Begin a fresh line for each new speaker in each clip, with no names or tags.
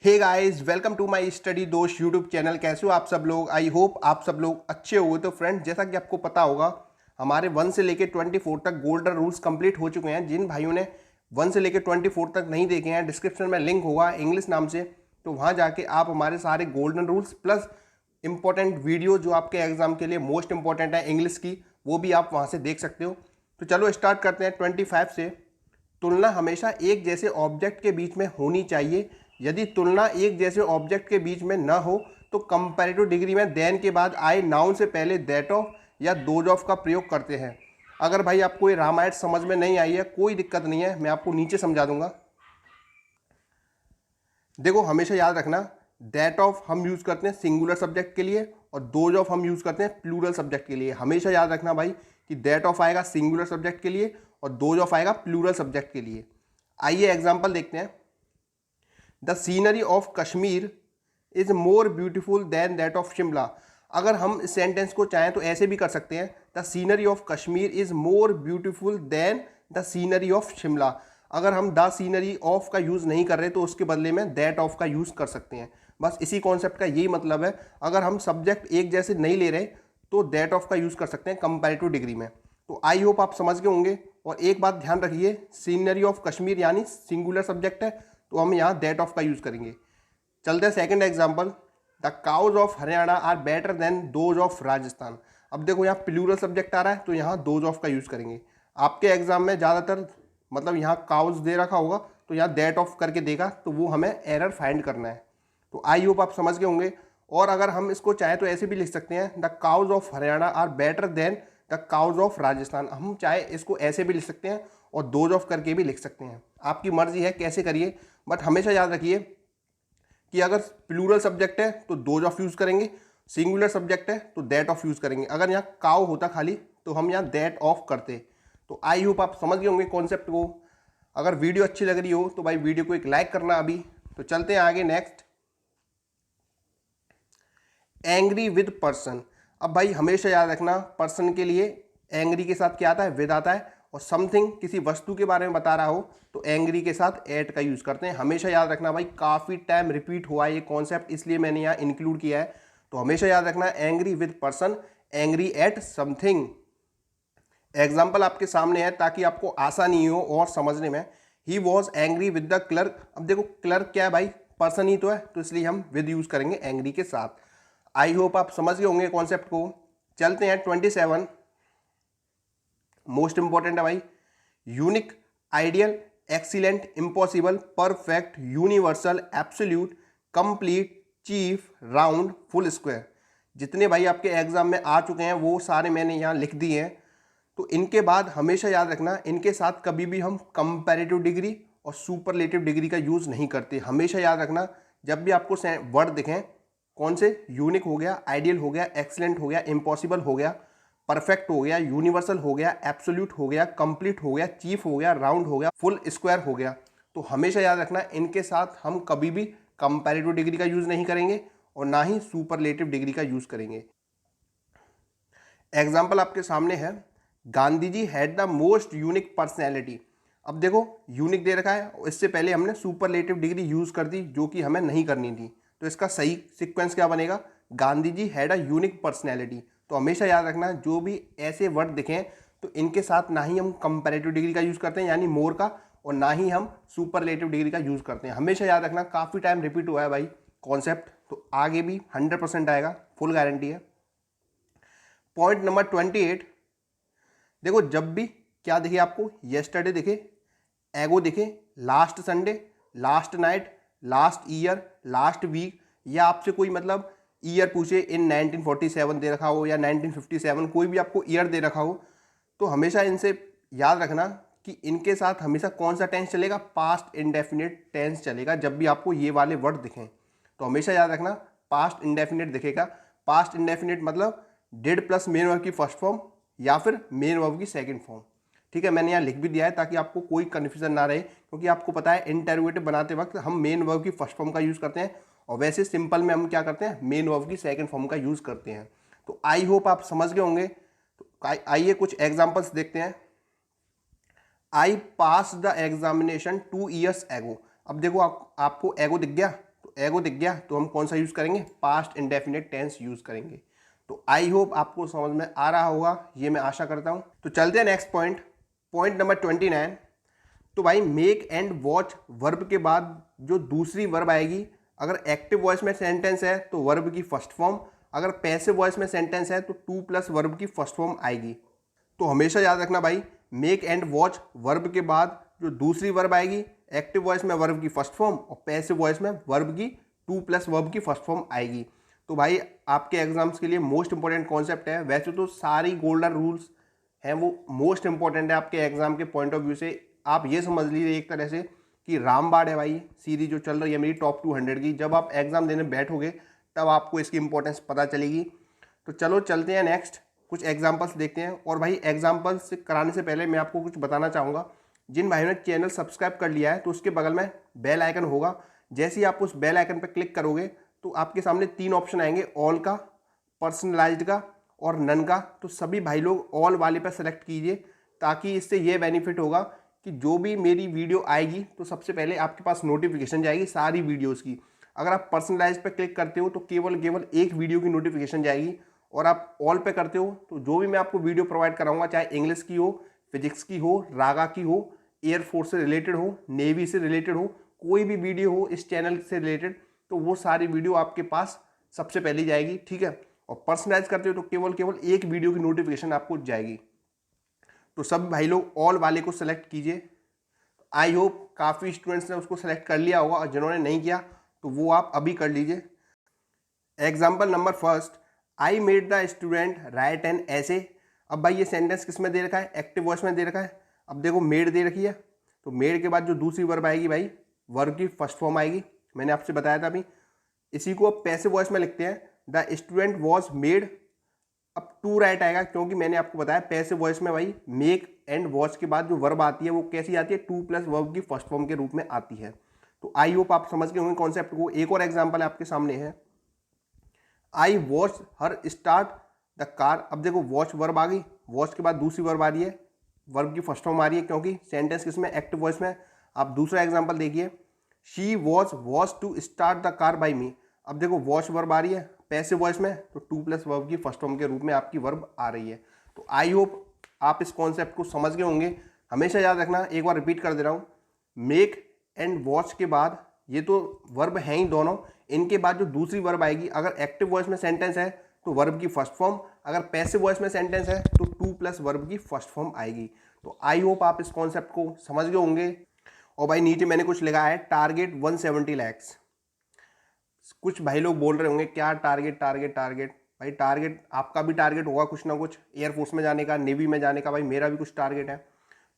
Hey guys, welcome to my study दोस्त YouTube channel. कैसे हो आप सब लोग? आई होप आप सब लोग अच्छे हो। तो फ्रेंड्स, जैसा कि आपको पता होगा, हमारे 1 से लेके 24 तक गोल्डन रूल्स कंप्लीट हो चुके हैं। जिन भाइयों ने 1 से लेके 24 तक नहीं देखे हैं, डिस्क्रिप्शन में लिंक होगा इंग्लिश नाम से, तो वहाँ जाके आप हमारे सारे golden rules plus important video जो आपके एग्जाम के लिए मोस्ट इंपॉर्टेंट है इंग्लिश की, वो भी आप वहाँ से देख सकते हो। तो चलो स्टार्ट करते हैं 25 से। तुलना हमेशा एक जैसे ऑब्जेक्ट के बीच में होनी चाहिए। यदि तुलना एक जैसे ऑब्जेक्ट के बीच में न हो तो कंपैरेटिव डिग्री में देन के बाद आए नाउन से पहले दैट ऑफ या दोज ऑफ का प्रयोग करते हैं। अगर भाई आपको ये रामायण समझ में नहीं आई है, कोई दिक्कत नहीं है, मैं आपको नीचे समझा दूंगा। देखो, हमेशा याद रखना, दैट ऑफ हम यूज़ करते हैं सिंगुलर सब्जेक्ट के लिए और दोज ऑफ हम यूज़ करते हैं प्लूरल सब्जेक्ट के लिए। हमेशा याद रखना भाई कि दैट ऑफ आएगा सिंगुलर सब्जेक्ट के लिए और दोज ऑफ आएगा प्लूरल सब्जेक्ट के लिए। आइए एग्जाम्पल देखते हैं। The scenery of Kashmir is more beautiful than that of Shimla. अगर हम इस सेंटेंस को चाहें तो ऐसे भी कर सकते हैं, the scenery of Kashmir is more beautiful than the scenery of Shimla. अगर हम द सीनरी ऑफ का यूज़ नहीं कर रहे तो उसके बदले में दैट ऑफ का यूज़ कर सकते हैं। बस इसी कॉन्सेप्ट का यही मतलब है। अगर हम सब्जेक्ट एक जैसे नहीं ले रहे तो दैट ऑफ का यूज़ कर सकते हैं कंपैरेटिव डिग्री में। तो आई होप आप समझ गए होंगे। और एक बात ध्यान रखिए, सीनरी ऑफ कश्मीर यानी सिंगुलर सब्जेक्ट है, तो हम यहाँ दैट ऑफ का यूज़ करेंगे। चलते हैं second example. The cows of Haryana are better than those of Rajasthan. अब देखो, यहाँ प्लूरल सब्जेक्ट आ रहा है तो यहाँ दोज ऑफ का यूज़ करेंगे। आपके एग्जाम में ज़्यादातर मतलब यहाँ काउज दे रखा होगा तो यहाँ दैट ऑफ करके देगा, तो वो हमें एरर फाइंड करना है। तो आई होप आप समझ गए होंगे। और अगर हम इसको चाहे तो ऐसे भी लिख सकते हैं, the cows of Haryana are better than the cows of Rajasthan. हम चाहे इसको ऐसे भी लिख सकते हैं और दोज ऑफ करके भी लिख सकते हैं, आपकी मर्जी है कैसे करिए। बट हमेशा याद रखिए कि अगर प्लूरल सब्जेक्ट है तो दोज ऑफ यूज़ करेंगे, सिंगुलर सब्जेक्ट है तो दैट ऑफ यूज़ करेंगे। अगर यहाँ काउ होता खाली तो हम यहाँ दैट ऑफ करते। तो आई होप आप समझ गए होंगे कॉन्सेप्ट को। अगर वीडियो अच्छी लग रही हो तो भाई वीडियो को एक लाइक करना अभी। तो चलते हैं आगे नेक्स्ट। Angry with person. अब भाई हमेशा याद रखना, पर्सन के लिए एंग्री के साथ क्या आता है? विद आता है। और समथिंग किसी वस्तु के बारे में बता रहा हो तो एंग्री के साथ एट का यूज़ करते हैं। हमेशा याद रखना भाई, काफ़ी टाइम रिपीट हुआ है ये कॉन्सेप्ट, इसलिए मैंने यहाँ इंक्लूड किया है। तो हमेशा याद रखना, angry with person, angry at something. Example आपके सामने है ताकि आपको आसानी हो और समझने में। He was angry with the clerk. अब देखो, क्लर्क क्या है भाई? पर्सन ही तो है, तो इसलिए हम विद यूज़ करेंगे एंग्री के साथ। आई होप आप समझ गए होंगे कॉन्सेप्ट को। चलते हैं 27, मोस्ट इंपॉर्टेंट है भाई। Unique, ideal, excellent, impossible, perfect, universal, absolute, complete, chief, round, full square. जितने भाई आपके एग्जाम में आ चुके हैं वो सारे मैंने यहाँ लिख दिए हैं। तो इनके बाद हमेशा याद रखना, इनके साथ कभी भी हम कंपैरेटिव डिग्री और सुपरलेटिव डिग्री का यूज़ नहीं करते। हमेशा याद रखना, जब भी आपको वर्ड दिखें, कौन से? यूनिक हो गया, आइडियल हो गया, एक्सीलेंट हो गया, इम्पॉसिबल हो गया, परफेक्ट हो गया, यूनिवर्सल हो गया, एब्सोल्यूट हो गया, कंप्लीट हो गया, चीफ हो गया, राउंड हो गया, फुल स्क्वायर हो गया। तो हमेशा याद रखना, इनके साथ हम कभी भी कंपैरेटिव डिग्री का यूज़ नहीं करेंगे और ना ही सुपरलेटिव डिग्री का यूज़ करेंगे। एग्जाम्पल आपके सामने है, Gandhi ji had the most unique personality. अब देखो, यूनिक दे रखा है, इससे पहले हमने सुपरलेटिव डिग्री यूज़ कर दी जो कि हमें नहीं करनी थी। तो इसका सही सीक्वेंस क्या बनेगा? Gandhi ji had a unique personality. तो हमेशा याद रखना, जो भी ऐसे वर्ड दिखें तो इनके साथ ना ही हम कंपैरेटिव डिग्री का यूज़ करते हैं यानी मोर का, और ना ही हम सुपरलेटिव डिग्री का यूज़ करते हैं। हमेशा याद रखना, काफ़ी टाइम रिपीट हुआ है भाई कॉन्सेप्ट, तो आगे भी 100% आएगा, फुल गारंटी है। Point number 28। देखो, जब भी क्या दिखे आपको? येस्टरडे दिखे, एगो दिखे, last Sunday, last night, last year, last week, या आपसे कोई मतलब ईयर पूछे, इन 1947 दे रखा हो या 1957, कोई भी आपको ईयर दे रखा हो, तो हमेशा इनसे याद रखना कि इनके साथ हमेशा कौन सा टेंस चलेगा? पास्ट इंडेफिनिट टेंस चलेगा जब भी आपको ये वाले वर्ड दिखें। तो हमेशा याद रखना, पास्ट इंडेफिनिट दिखेगा। पास्ट इंडेफिनिट मतलब डिड प्लस मेन वर्ब की फर्स्ट फॉर्म या फिर मेन वर्ब की सेकंड फॉर्म। ठीक है, मैंने यहाँ लिख भी दिया है ताकि आपको कोई कन्फ्यूजन ना रहे, क्योंकि आपको पता है इंटरोगेटिव बनाते वक्त हम मेन वर्ब की फर्स्ट फॉर्म का यूज़ करते हैं और वैसे सिंपल में हम क्या करते हैं? मेन वर्ब की सेकंड फॉर्म का यूज़ करते हैं। तो आई होप आप समझ गए होंगे। तो आइए कुछ एग्जाम्पल्स देखते हैं। आई पास द एग्जामिनेशन 2 years एगो। अब देखो, आपको एगो दिख गया, तो एगो दिख गया तो हम कौन सा यूज़ करेंगे, पास्ट इंडेफिनिट टेंस यूज़ करेंगे। तो आई होप आपको समझ में आ रहा होगा, ये मैं आशा करता हूँ। तो चलते हैं नेक्स्ट पॉइंट, पॉइंट नंबर 29। तो भाई मेक एंड वॉच वर्ब के बाद जो दूसरी वर्ब आएगी, अगर एक्टिव वॉइस में सेंटेंस है तो वर्ब की फर्स्ट फॉर्म, अगर पैसिव वॉइस में सेंटेंस है तो टू प्लस वर्ब की फर्स्ट फॉर्म आएगी। तो हमेशा याद रखना भाई, मेक एंड वॉच वर्ब के बाद जो दूसरी वर्ब आएगी, एक्टिव वॉइस में वर्ब की फर्स्ट फॉर्म और पैसिव वॉइस में वर्ब की टू प्लस वर्ब की फर्स्ट फॉर्म आएगी। तो भाई आपके एग्जाम्स के लिए मोस्ट इंपॉर्टेंट कॉन्सेप्ट है। वैसे तो सारी गोल्डन रूल्स हैं वो मोस्ट इंपॉर्टेंट है आपके एग्जाम के पॉइंट ऑफ व्यू से। आप ये समझ लीजिए एक तरह से कि रामबाण है भाई सीरीज जो चल रही है मेरी टॉप 200 की। जब आप एग्जाम देने बैठोगे तब आपको इसकी इंपॉर्टेंस पता चलेगी। तो चलो चलते हैं नेक्स्ट, कुछ एग्जाम्पल्स देखते हैं। और भाई एग्जाम्पल्स कराने से पहले मैं आपको कुछ बताना चाहूँगा, जिन भाइयों ने चैनल सब्सक्राइब कर लिया है तो उसके बगल में बेल आइकन होगा। जैसे ही आप उस बेल आइकन पर क्लिक करोगे तो आपके सामने 3 ऑप्शन आएंगे, ऑल का, पर्सनलाइज्ड का और नन का। तो सभी भाई लोग ऑल वाले पर सेलेक्ट कीजिए, ताकि इससे ये बेनिफिट होगा कि जो भी मेरी वीडियो आएगी तो सबसे पहले आपके पास नोटिफिकेशन जाएगी सारी वीडियोज़ की। अगर आप पर्सनलाइज पर क्लिक करते हो तो केवल एक वीडियो की नोटिफिकेशन जाएगी, और आप ऑल पे करते हो तो जो भी मैं आपको वीडियो प्रोवाइड कराऊंगा, चाहे इंग्लिश की हो, फिजिक्स की हो, रागा की हो, एयरफोर्स से रिलेटेड हो, नेवी से रिलेटेड हो, कोई भी वीडियो हो इस चैनल से रिलेटेड, तो वो सारी वीडियो आपके पास सबसे पहले जाएगी, ठीक है। और पर्सनलाइज करते हो तो केवल एक वीडियो की नोटिफिकेशन आपको जाएगी। तो सब भाई लोग ऑल वाले को सेलेक्ट कीजिए। आई होप काफ़ी स्टूडेंट्स ने उसको सेलेक्ट कर लिया होगा, और जिन्होंने नहीं किया तो वो आप अभी कर लीजिए। Example number first, I made the student write an ऐसे। अब भाई ये सेंटेंस किस में दे रखा है, एक्टिव वॉइस में दे रखा है। अब देखो मेड दे रखी है, तो मेड के बाद जो दूसरी वर्ब आएगी भाई, वर्ब की फर्स्ट फॉर्म आएगी, मैंने आपसे बताया था अभी। इसी को अब पैसिव वॉइस में लिखते हैं, द स्टूडेंट वॉज मेड। अब टू राइट आएगा, क्योंकि मैंने आपको बताया पैसिव वॉइस में भाई मेक एंड वॉच के बाद जो वर्ब आती है वो कैसी आती है, टू प्लस वर्ब की फर्स्ट फॉर्म के रूप में आती है। तो आई होप आप समझ गए होंगे कॉन्सेप्ट को। एक और एग्जाम्पल आपके सामने है, I watch her start the car. अब देखो वॉच वर्ब आ गई, वॉच के बाद दूसरी वर्ब आ रही है, वर्ब की फर्स्ट फॉर्म आ रही है, क्योंकि सेंटेंस किसमें, एक्टिव वॉइस में। आप दूसरा एग्जांपल देखिए, she watch to start the car by me. अब देखो वॉच वर्ब आ रही है पैसिव वॉइस में, तो टू प्लस वर्ब की फर्स्ट फॉर्म के रूप में आपकी वर्ब आ रही है। तो आई होप आप इस कॉन्सेप्ट को समझ गए होंगे। हमेशा याद रखना, एक बार रिपीट कर दे रहा हूँ, मेक एंड वॉच के बाद ये तो वर्ब हैं ही दोनों, इनके बाद जो दूसरी वर्ब आएगी, अगर एक्टिव वॉइस में सेंटेंस है तो वर्ब की फर्स्ट फॉर्म, अगर पैसिव वॉइस में सेंटेंस है तो टू प्लस वर्ब की फर्स्ट फॉर्म आएगी। तो आई होप आप इस कॉन्सेप्ट को समझ गए होंगे। और भाई नीचे मैंने कुछ लिखा है, टारगेट 170 लैक्स। कुछ भाई लोग बोल रहे होंगे क्या टारगेट टारगेट टारगेट। भाई टारगेट आपका भी टारगेट होगा कुछ ना कुछ, एयरफोर्स में जाने का, नेवी में जाने का, भाई मेरा भी कुछ टारगेट है।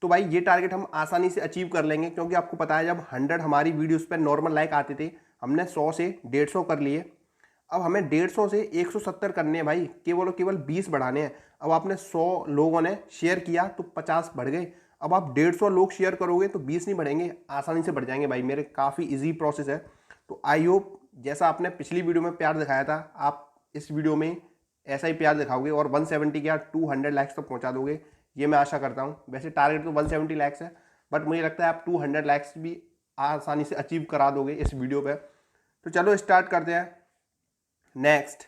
तो भाई ये टारगेट हम आसानी से अचीव कर लेंगे, क्योंकि आपको पता है जब 100 हमारी वीडियोस पर नॉर्मल लाइक आते थे, हमने 100 से 150 कर लिए। अब हमें 150 से 170 करने हैं भाई, केवल 20 बढ़ाने हैं। अब आपने 100 लोगों ने शेयर किया तो 50 बढ़ गए। अब आप 150 लोग शेयर करोगे तो 20 नहीं बढ़ेंगे, आसानी से बढ़ जाएंगे भाई मेरे, काफ़ी ईजी प्रोसेस है। तो आई होप जैसा आपने पिछली वीडियो में प्यार दिखाया था, आप इस वीडियो में ऐसा ही प्यार दिखाओगे और 170 क्या 200 लाइक्स तक पहुंचा दोगे, ये मैं आशा करता हूं। वैसे टारगेट तो 170 लाइक्स है, बट मुझे लगता है आप 200 लाइक्स भी आसानी से अचीव करा दोगे इस वीडियो पे। तो चलो स्टार्ट करते हैं। Next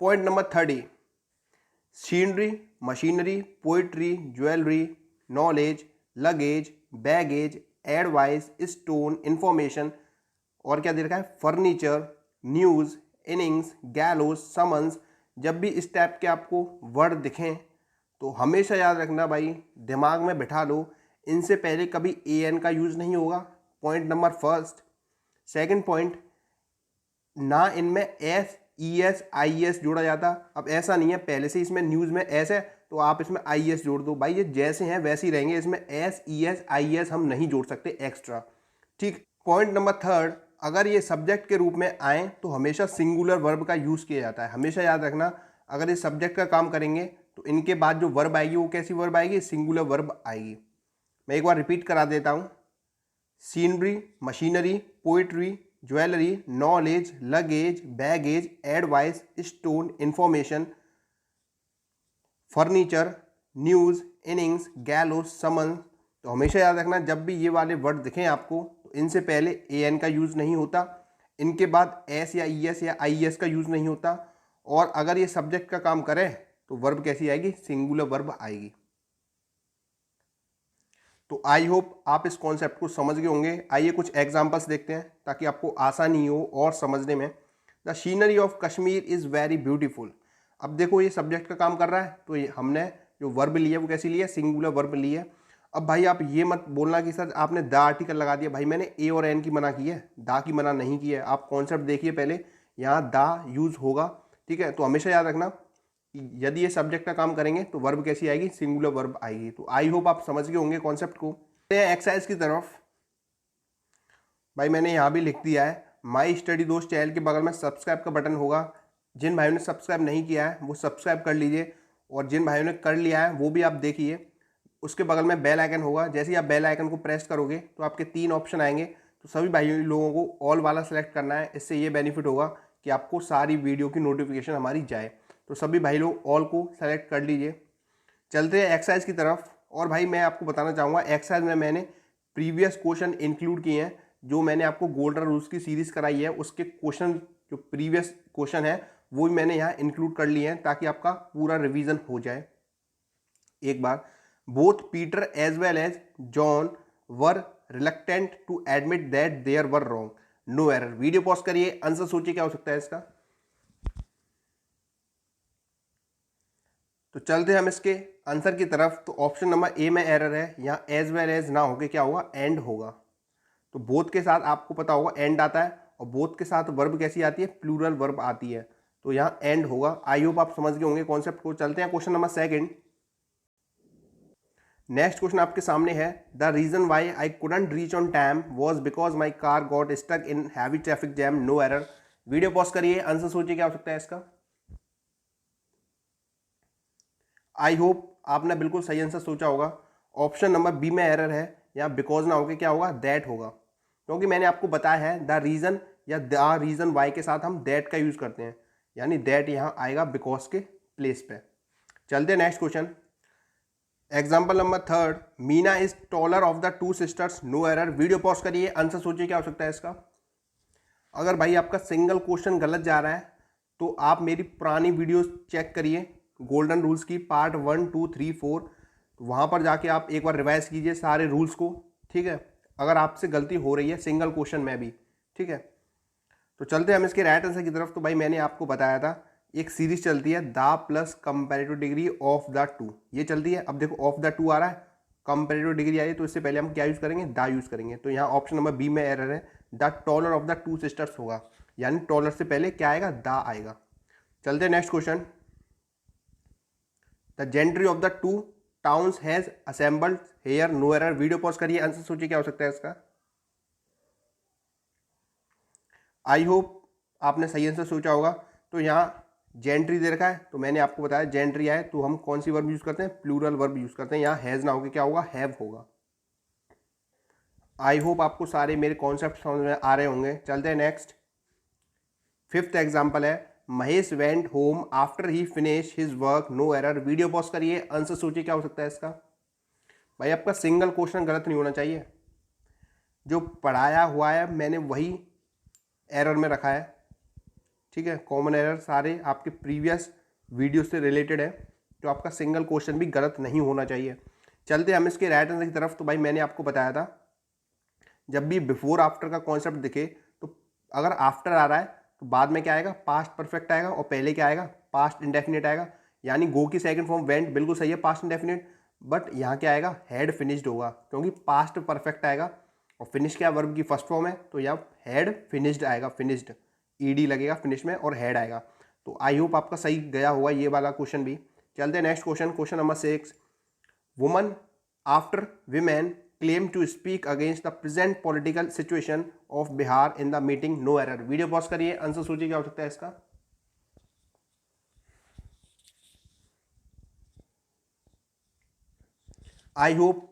point number 30, scenery, machinery, poetry, jewellery, knowledge, luggage, baggage, advice, stone, information, और क्या दे रखा है, furniture, news, innings, gallows, summons. जब भी इस टाइप के आपको वर्ड दिखें तो हमेशा याद रखना भाई, दिमाग में बिठा लो, इनसे पहले कभी एन का यूज़ नहीं होगा। Point number first. Second point, ना इनमें S E S I S जोड़ा जाता। अब ऐसा नहीं है, पहले से इसमें न्यूज़ में एस है तो आप इसमें आई एस जोड़ दो, भाई ये जैसे हैं वैसे ही रहेंगे, इसमें S E S I S हम नहीं जोड़ सकते एक्स्ट्रा, ठीक। पॉइंट नंबर थर्ड, अगर ये सब्जेक्ट के रूप में आए तो हमेशा सिंगुलर वर्ब का यूज़ किया जाता है। हमेशा याद रखना, अगर ये सब्जेक्ट का काम करेंगे तो इनके बाद जो वर्ब आएगी वो कैसी वर्ब आएगी, सिंगुलर वर्ब आएगी। मैं एक बार रिपीट करा देता हूँ, scenery, machinery, poetry, jewellery, knowledge, luggage, baggage, advice, stone, information, furniture, news, innings, gallows, summon. तो हमेशा याद रखना, जब भी ये वाले वर्ड दिखें आपको तो इनसे पहले ए एन का यूज़ नहीं होता, इनके बाद एस या ई एस या आई एस का यूज़ नहीं होता, और अगर ये सब्जेक्ट का काम करे तो वर्ब कैसी आएगी, सिंगुलर वर्ब आएगी। तो आई होप आप इस कॉन्सेप्ट को समझ गए होंगे। आइए कुछ एग्जांपल्स देखते हैं ताकि आपको आसानी हो और समझने में। The scenery of Kashmir is very beautiful. अब देखो ये सब्जेक्ट का काम कर रहा है, तो ये हमने जो वर्ब ली है वो कैसी ली है, सिंगुलर वर्ब ली है। अब भाई आप ये मत बोलना कि सर आपने द आर्टिकल लगा दिया। भाई मैंने ए और एन की मना की है, दा की मना नहीं की है। आप कॉन्सेप्ट देखिए पहले, यहाँ दा यूज़ होगा, ठीक है। तो हमेशा याद रखना कि यदि ये सब्जेक्ट का काम करेंगे तो वर्ब कैसी आएगी, सिंगुलर वर्ब आएगी। तो आई होप आप समझ गए होंगे कॉन्सेप्ट को। एक्सरसाइज की तरफ भाई मैंने यहाँ भी लिख दिया है, माई स्टडी दोस्त चैनल के बगल में सब्सक्राइब का बटन होगा। जिन भाइयों ने सब्सक्राइब नहीं किया है वो सब्सक्राइब कर लीजिए, और जिन भाइयों ने कर लिया है वो भी आप देखिए। उसके बगल में बेल आइकन होगा, जैसे ही आप बेल आइकन को प्रेस करोगे तो आपके 3 ऑप्शन आएंगे। तो सभी भाइयों लोगों को ऑल वाला सेलेक्ट करना है। इससे ये बेनिफिट होगा कि आपको सारी वीडियो की नोटिफिकेशन हमारी जाए। तो सभी भाई लोग ऑल को सेलेक्ट कर लीजिए। चलते हैं एक्सरसाइज की तरफ। और भाई मैं आपको बताना चाहूँगा, एक्सरसाइज में मैंने प्रीवियस क्वेश्चन इंक्लूड किए हैं। जो मैंने आपको गोल्डन रूल्स की सीरीज कराई है उसके क्वेश्चन, जो प्रीवियस क्वेश्चन है वो भी मैंने यहाँ इंक्लूड कर लिए हैं ताकि आपका पूरा रिवीजन हो जाए एक बार। Both Peter as well as John were reluctant to admit that there were wrong, no error. Video pause करिए, आंसर सोचिए क्या हो सकता है इसका। तो चलते हैं हम इसके आंसर की तरफ। तो ऑप्शन नंबर ए में एरर है, यहाँ एज वेल एज ना होके क्या होगा, एंड होगा। तो बोथ के साथ आपको पता होगा एंड आता है, और बोथ के साथ वर्ब कैसी आती है, प्लूरल वर्ब आती है। तो यहाँ एंड होगा। आई होप आप समझ गए होंगे कॉन्सेप्ट को। चलते हैं question number second. Next question आपके सामने है, the reason why I couldn't reach on time was because my car got stuck in heavy traffic jam, no error. Video pause करिए, आंसर सोचिए क्या हो सकता है इसका। आई होप आपने बिल्कुल सही आंसर सोचा होगा। ऑप्शन नंबर बी में एरर है, यहाँ बिकॉज ना होकर क्या होगा, दैट होगा। क्योंकि मैंने आपको बताया है द रीज़न या द रीज़न वाई के साथ हम दैट का यूज़ करते हैं, यानी दैट यहाँ आएगा बिकॉज के प्लेस पे। चलते हैं next question. Example number third, Meena is taller of the 2 sisters, no error. Video pause करिए, आंसर सोचिए क्या हो सकता है इसका। अगर भाई आपका सिंगल क्वेश्चन गलत जा रहा है तो आप मेरी पुरानी वीडियोस चेक करिए, गोल्डन रूल्स की पार्ट 1, 2, 3, 4। तो वहाँ पर जाके आप एक बार रिवाइज कीजिए सारे रूल्स को, ठीक है। अगर आपसे गलती हो रही है सिंगल क्वेश्चन में भी, ठीक है। तो चलते हैं हम इसके राइट आंसर की तरफ। तो भाई मैंने आपको बताया था एक सीरीज चलती है the plus comparative degree of the 2, ये चलती है। अब देखो ऑफ द 2 आ रहा है, कंपेरेटिव डिग्री आ रही है, तो इससे पहले हम क्या यूज़ करेंगे, द यूज़ करेंगे। तो यहाँ ऑप्शन नंबर बी में एरर है, the taller of the 2 sisters होगा, यानी टॉलर से पहले क्या आएगा, द आएगा। चलते हैं next question. The gentry of the 2 towns has assembled here, no error. Video pause करिए, आंसर सोचिए क्या हो सकता है इसका। आई होप आपने सही आंसर सोचा होगा। तो यहाँ जेंट्री दे रखा है, तो मैंने आपको बताया जेंट्री आए तो हम कौन सी वर्ब यूज़ करते हैं, प्लूरल वर्ब यूज़ करते हैं। यहाँ हैज़ ना होकर क्या होगा, हैव होगा। आई होप आपको सारे मेरे कॉन्सेप्ट समझ में आ रहे होंगे। चलते हैं नेक्स्ट। फिफ्थ एग्जाम्पल है, Mahesh went home after he finish his work, no error. Video pause करिए, आंसर सोचिए क्या हो सकता है इसका। भाई आपका सिंगल क्वेश्चन गलत नहीं होना चाहिए, जो पढ़ाया हुआ है मैंने वही एरर में रखा है, ठीक है। कॉमन एरर सारे आपके प्रीवियस वीडियो से रिलेटेड है, तो आपका सिंगल क्वेश्चन भी गलत नहीं होना चाहिए। चलते हम इसके राइट आंसर की तरफ। तो भाई मैंने आपको बताया था जब भी बिफोर आफ्टर का कॉन्सेप्ट दिखे तो अगर आफ्टर आ रहा है तो बाद में क्या आएगा, पास्ट परफेक्ट आएगा, और पहले क्या आएगा, पास्ट इंडेफिनिट आएगा। यानी गो की सेकंड फॉर्म वेंट, बिल्कुल सही है, पास्ट इंडेफिनिट। बट यहाँ क्या आएगा, हैड फिनिश्ड होगा, क्योंकि पास्ट परफेक्ट आएगा और फिनिश क्या वर्ब की फर्स्ट फॉर्म है, तो यहाँ हैड फिनिश्ड आएगा, फिनिश्ड ईडी लगेगा फिनिश में और हेड आएगा। तो आई होप आपका सही गया होगा ये वाला क्वेश्चन भी। चलते हैं next question. Question number 6, woman after women claim to speak against the present political situation of Bihar in the meeting, no error. Video pause करिए, आंसर सोचिए क्या हो सकता है इसका। आई होप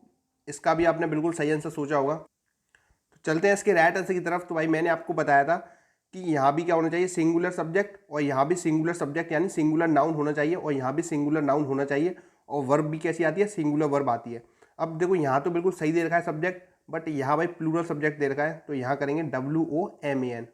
इसका भी आपने बिल्कुल सही आंसर सोचा होगा। तो चलते हैं इसके राइट आंसर की तरफ। तो भाई मैंने आपको बताया था कि यहाँ भी क्या होना चाहिए, सिंगुलर सब्जेक्ट, और यहाँ भी सिंगुलर सब्जेक्ट यानी सिंगुलर नाउन होना चाहिए, और यहाँ भी सिंगुलर नाउन होना चाहिए, और वर्ब भी कैसी आती है, सिंगुलर वर्ब आती है। अब देखो यहाँ तो बिल्कुल सही दे रखा है सब्जेक्ट, बट यहाँ भाई प्लूरल सब्जेक्ट दे रखा है, तो यहाँ करेंगे WOMAN,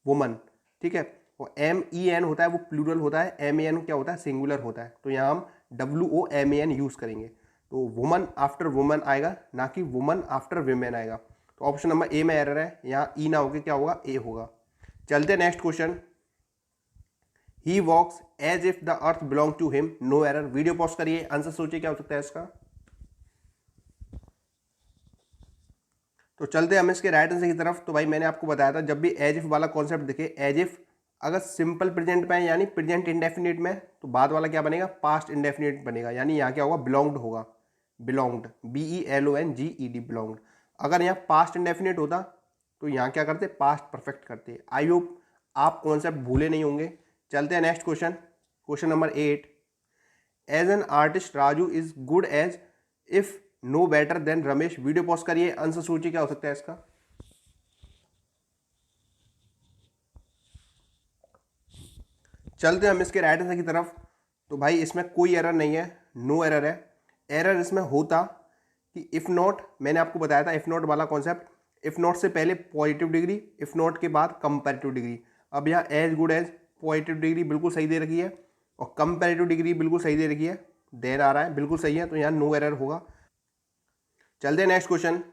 वुमन, ठीक है। और MEN होता है वो प्लूरल होता है, MAN क्या होता है, सिंगुलर होता है। तो यहाँ हम WOMAN यूज़ करेंगे। तो वुमन आफ्टर वुमन आएगा, ना कि वुमन आफ्टर विमेन आएगा। तो ऑप्शन नंबर ए में एरर है, यहाँ ई ना होकर क्या होगा, ए होगा। चलते next question. He walks as if the earth belong to him, no error. Video pause करिए, आंसर सोचिए क्या हो सकता है इसका। तो चलते हम इसके राइट आंसर की तरफ। तो भाई मैंने आपको बताया था जब भी एज इफ वाला कॉन्सेप्ट दिखे, एज इफ अगर सिंपल प्रेजेंट में है यानी प्रेजेंट इंडेफिनिट में, तो बाद वाला क्या बनेगा, पास्ट इंडेफिनिट बनेगा। यानी यहाँ क्या होगा, बिलोंग्ड होगा, बिलोंग्ड, BELONGED, बिलोंग्ड। अगर यहाँ पास्ट इंडेफिनिट होता तो यहाँ क्या करते, पास्ट परफेक्ट करते। आई होप आप कॉन्सेप्ट भूले नहीं होंगे। चलते हैं next question, question number 8। As an artist Raju is good as if no better than Ramesh. Video pause करिए, आंसर सोचिए क्या हो सकता है इसका। चलते हम इसके राइट आंसर की तरफ। तो भाई इसमें कोई एरर नहीं है, नो एरर है। एरर इसमें होता कि इफ नॉट, मैंने आपको बताया था इफ नॉट वाला कॉन्सेप्ट, इफ नॉट से पहले पॉजिटिव डिग्री, इफ नॉट के बाद कंपैरेटिव डिग्री। अब यहाँ as good as positive degree बिल्कुल सही दे रखी है और कंपैरेटिव डिग्री बिल्कुल सही दे रखी है, देर आ रहा है, बिल्कुल सही है। तो यहाँ नो एरर होगा। चलते हैं next question.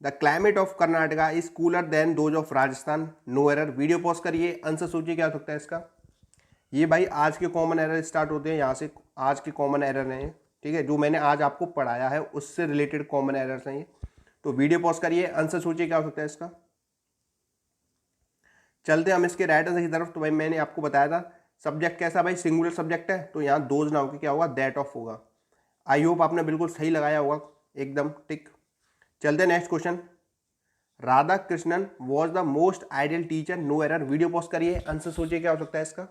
The climate of Karnataka is cooler than those of Rajasthan, no error. Video pause करिए, आंसर सोचिए क्या हो सकता है इसका। ये भाई आज के कॉमन एरर स्टार्ट होते हैं यहाँ से, आज के कॉमन एरर हैं, ठीक है, जो मैंने आज आपको पढ़ाया है उससे रिलेटेड कॉमन एरर्स हैं ये। तो वीडियो पॉज करिए, आंसर सोचिए क्या हो सकता है इसका। चलते हम इसके राइट आंसर की तरफ। तो भाई मैंने आपको बताया था सब्जेक्ट कैसा, भाई सिंगुलर सब्जेक्ट है, तो यहाँ दोज ना होकर क्या होगा, दैट ऑफ होगा। आई होप आपने बिल्कुल सही लगाया होगा, एकदम टिक। चलते next question. Radha Krishnan was the most ideal teacher, no error. Video pause करिए, आंसर सोचिए क्या हो सकता है इसका।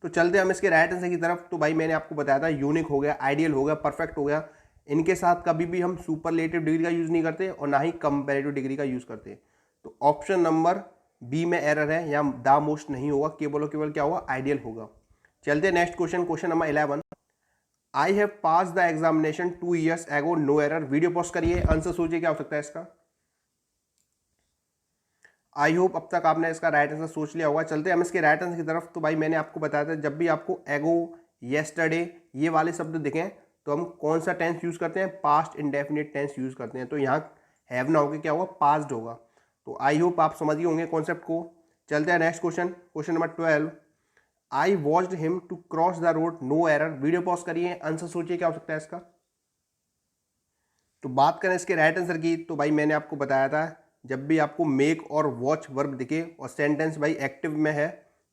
तो चलते हम इसके राइट आंसर की तरफ। तो भाई मैंने आपको बताया था यूनिक हो गया, आइडियल हो गया, परफेक्ट हो गया, इनके साथ कभी भी हम सुपरलेटिव डिग्री का यूज़ नहीं करते और ना ही कंपैरेटिव डिग्री का यूज़ करते। तो ऑप्शन नंबर बी में एरर है, यहाँ द मोस्ट नहीं होगा, केवल और केवल क्या होगा, आइडियल होगा। चलते next question, question number 11। I have pass the examination 2 years एगो, नो एरर। वीडियो पॉज करिए, आंसर सोचिए क्या हो सकता है इसका। आई होप अब तक आपने इसका राइट आंसर सोच लिया होगा। चलते हम इसके राइट आंसर की तरफ। तो भाई मैंने आपको बताया था जब भी आपको एगो, येस्टरडे ये वाले शब्द दिखें तो हम कौन सा टेंस यूज़ करते हैं, पास्ट इंडेफिनिट टेंस यूज़ करते हैं। तो यहाँ हैव ना होकर क्या होगा, पास्ट होगा। तो आई होप आप समझ गए होंगे कॉन्सेप्ट को। चलते हैं next question, question number 12। I watched him to cross the road, no error. Video pause करिए, आंसर सोचिए क्या हो सकता है इसका। तो बात करें इसके राइट आंसर की, तो भाई मैंने आपको बताया था जब भी आपको मेक और वॉच वर्ब दिखे और सेंटेंस भाई एक्टिव में है,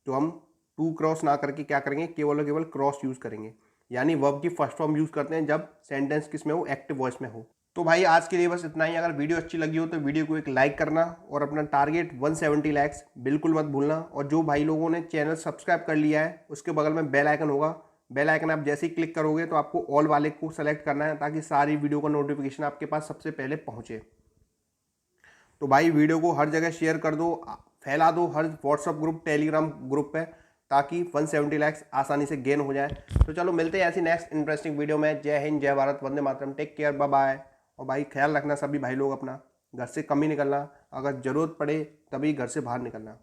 तो हम टू क्रॉस ना करके क्या करेंगे, केवल और केवल क्रॉस यूज़ करेंगे। यानी वर्ब की फर्स्ट फॉर्म यूज़ करते हैं जब सेंटेंस किस में हो, एक्टिव वॉइस में हो। तो भाई आज के लिए बस इतना ही। अगर वीडियो अच्छी लगी हो तो वीडियो को एक लाइक करना और अपना टारगेट 170 लाइक्स बिल्कुल मत भूलना। और जो भाई लोगों ने चैनल सब्सक्राइब कर लिया है उसके बगल में बेल आइकन होगा, बेल आइकन आप जैसे ही क्लिक करोगे तो आपको ऑल वाले को सेलेक्ट करना है ताकि सारी वीडियो का नोटिफिकेशन आपके पास सबसे पहले पहुंचे। तो भाई वीडियो को हर जगह शेयर कर दो, फैला दो, हर व्हाट्सअप ग्रुप, टेलीग्राम ग्रुप पे, ताकि 170 लाइक्स आसानी से गेन हो जाए। तो चलो मिलते हैं ऐसी नेक्स्ट इंटरेस्टिंग वीडियो में। जय हिंद, जय Bharat, Vande Mataram, take care, bye bye. और भाई ख्याल रखना सभी भाई लोग अपना, घर से कम ही निकलना, अगर ज़रूरत पड़े तभी घर से बाहर निकलना।